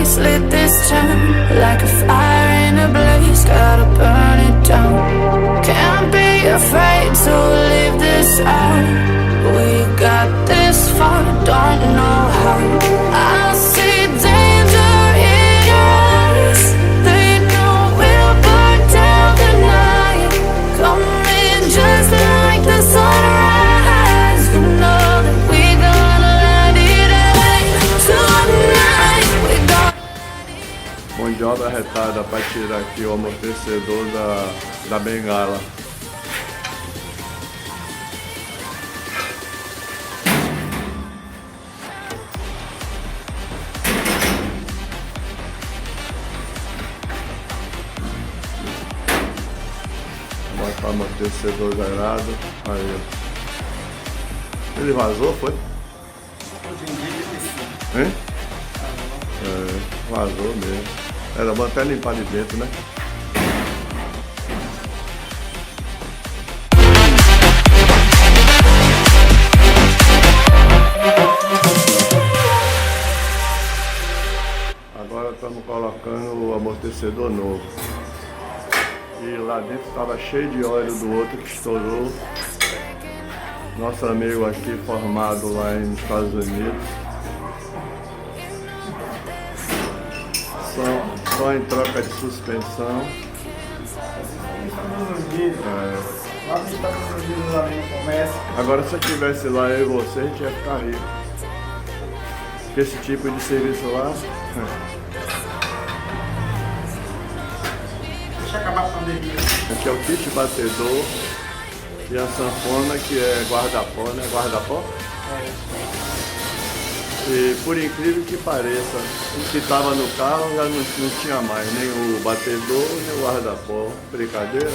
face lit this town like a fire in a blaze, gotta burn it down. Can't be afraid to leave this out. We got this far, don't know how. I see danger in your eyes. They know we'll burn down the night. Coming just like the sunrise. You know that we gonna let it out tonight. We gonna... Mão de obra retada para tirar aqui o amortecedor da bengala. Botar o amortecedor zerado. Aí. Ele vazou, foi? Hein? É, vazou mesmo. Era bom até limpar de dentro, né? Agora estamos colocando o amortecedor novo. E lá dentro estava cheio de óleo do outro que estourou. Nosso amigo aqui formado lá nos Estados Unidos. Só em troca de suspensão. Agora se eu estivesse lá eu e você, a gente ia ficar rico. Porque esse tipo de serviço lá... Deixa acabar a pandemia. Aqui é o kit batedor e a sanfona que é guarda-pó, né? Guarda-pó? E por incrível que pareça, o que estava no carro já não tinha mais, nem o batedor, nem o guarda-pó. Brincadeira.